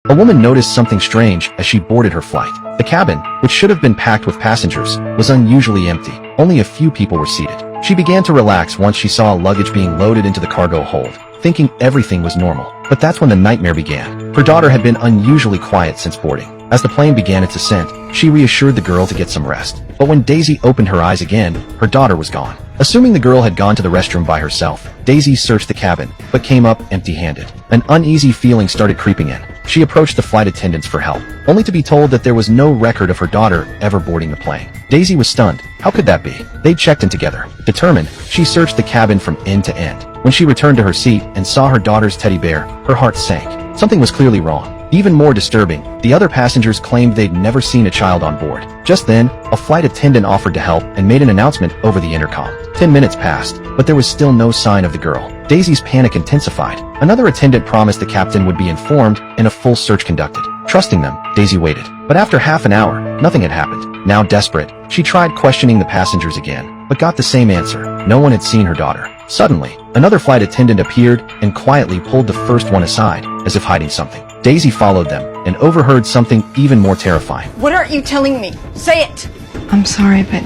A woman noticed something strange as she boarded her flight. The cabin, which should have been packed with passengers, was unusually empty. Only a few people were seated. She began to relax once she saw luggage being loaded into the cargo hold, thinking everything was normal. But that's when the nightmare began. Her daughter had been unusually quiet since boarding. As the plane began its ascent, she reassured the girl to get some rest. But when Daisy opened her eyes again, her daughter was gone. Assuming the girl had gone to the restroom by herself, Daisy searched the cabin, but came up empty-handed. An uneasy feeling started creeping in. She approached the flight attendants for help, only to be told that there was no record of her daughter ever boarding the plane. Daisy was stunned. How could that be? They'd checked in together. Determined, she searched the cabin from end to end. When she returned to her seat and saw her daughter's teddy bear, her heart sank. Something was clearly wrong. Even more disturbing, the other passengers claimed they'd never seen a child on board. Just then, a flight attendant offered to help and made an announcement over the intercom. 10 minutes passed, but there was still no sign of the girl. Daisy's panic intensified. Another attendant promised the captain would be informed and a full search conducted. Trusting them, Daisy waited. But after half an hour, nothing had happened. Now desperate, she tried questioning the passengers again, but got the same answer. No one had seen her daughter. Suddenly, another flight attendant appeared and quietly pulled the first one aside, as if hiding something. Daisy followed them and overheard something even more terrifying. What aren't you telling me? Say it! I'm sorry, but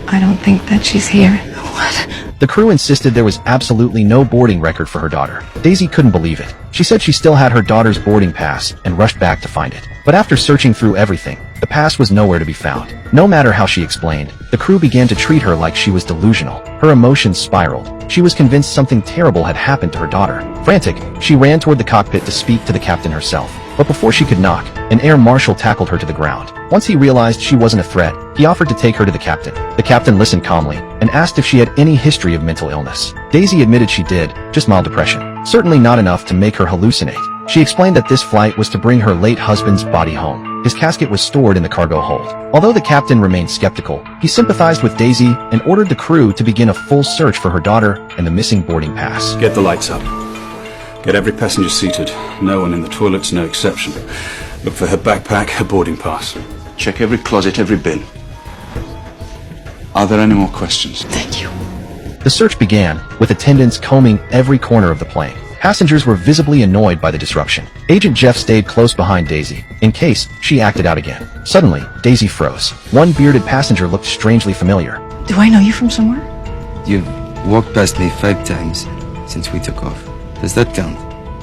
I don't think that she's here. What? The crew insisted there was absolutely no boarding record for her daughter. Daisy couldn't believe it. She said she still had her daughter's boarding pass and rushed back to find it. But after searching through everything, the pass was nowhere to be found. No matter how she explained, the crew began to treat her like she was delusional. Her emotions spiraled. She was convinced something terrible had happened to her daughter. Frantic, she ran toward the cockpit to speak to the captain herself. But before she could knock, an air marshal tackled her to the ground. Once he realized she wasn't a threat, he offered to take her to the captain. The captain listened calmly and asked if she had any history of mental illness. Daisy admitted she did, just mild depression. Certainly not enough to make her hallucinate. She explained that this flight was to bring her late husband's body home. His casket was stored in the cargo hold. Although the captain remained skeptical, he sympathized with Daisy and ordered the crew to begin a full search for her daughter and the missing boarding pass. Get the lights up. Get every passenger seated. No one in the toilets, no exception. Look for her backpack, her boarding pass. Check every closet, every bin. Are there any more questions? Thank you. The search began, with attendants combing every corner of the plane. Passengers were visibly annoyed by the disruption. Agent Jeff stayed close behind Daisy, in case she acted out again. Suddenly, Daisy froze. One bearded passenger looked strangely familiar. Do I know you from somewhere? You've walked past me 5 times since we took off. Does that count?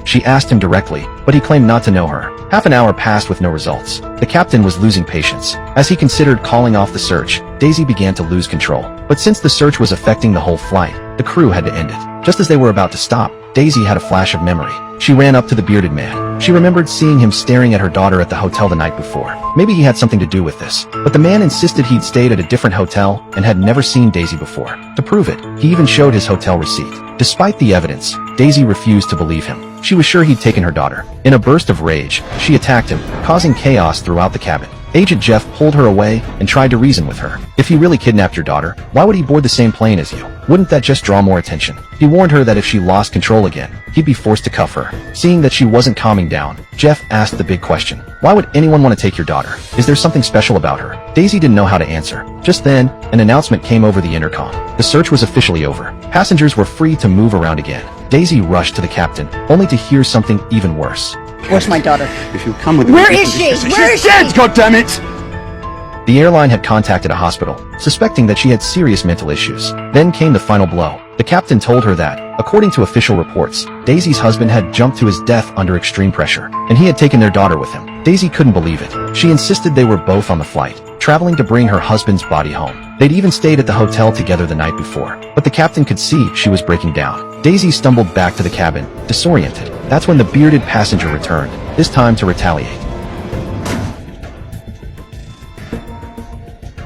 She asked him directly, but he claimed not to know her. Half an hour passed with no results. The captain was losing patience. As he considered calling off the search, Daisy began to lose control. But since the search was affecting the whole flight, the crew had to end it. Just as they were about to stop, Daisy had a flash of memory. She ran up to the bearded man. She remembered seeing him staring at her daughter at the hotel the night before. Maybe he had something to do with this. But the man insisted he'd stayed at a different hotel and had never seen Daisy before. To prove it, he even showed his hotel receipt. Despite the evidence, Daisy refused to believe him. She was sure he'd taken her daughter. In a burst of rage, she attacked him, causing chaos throughout the cabin. Agent Jeff pulled her away and tried to reason with her. If he really kidnapped your daughter, why would he board the same plane as you? Wouldn't that just draw more attention? He warned her that if she lost control again, he'd be forced to cuff her. Seeing that she wasn't calming down, Jeff asked the big question. Why would anyone want to take your daughter? Is there something special about her? Daisy didn't know how to answer. Just then, an announcement came over the intercom. The search was officially over. Passengers were free to move around again. Daisy rushed to the captain, only to hear something even worse. Where's my daughter? If you come with Where is she? Where is she? Dead, goddammit! The airline had contacted a hospital, suspecting that she had serious mental issues. Then came the final blow. The captain told her that, according to official reports, Daisy's husband had jumped to his death under extreme pressure, and he had taken their daughter with him. Daisy couldn't believe it. She insisted they were both on the flight, traveling to bring her husband's body home. They'd even stayed at the hotel together the night before, but the captain could see she was breaking down. Daisy stumbled back to the cabin, disoriented. That's when the bearded passenger returned, this time to retaliate.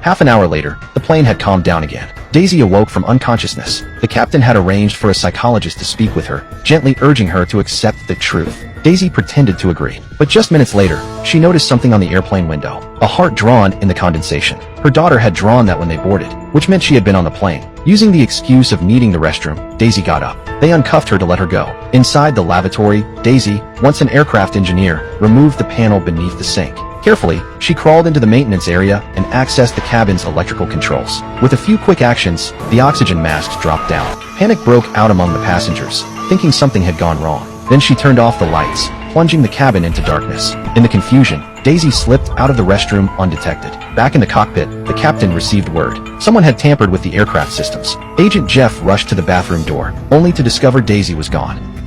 Half an hour later, the plane had calmed down again. Daisy awoke from unconsciousness. The captain had arranged for a psychologist to speak with her, gently urging her to accept the truth. Daisy pretended to agree, but just minutes later, she noticed something on the airplane window, a heart drawn in the condensation. Her daughter had drawn that when they boarded, which meant she had been on the plane. Using the excuse of needing the restroom, Daisy got up. They uncuffed her to let her go. Inside the lavatory, Daisy, once an aircraft engineer, removed the panel beneath the sink. Carefully, she crawled into the maintenance area and accessed the cabin's electrical controls. With a few quick actions, the oxygen masks dropped down. Panic broke out among the passengers, thinking something had gone wrong. Then she turned off the lights, plunging the cabin into darkness. In the confusion, Daisy slipped out of the restroom undetected. Back in the cockpit, the captain received word. Someone had tampered with the aircraft systems. Agent Jeff rushed to the bathroom door, only to discover Daisy was gone.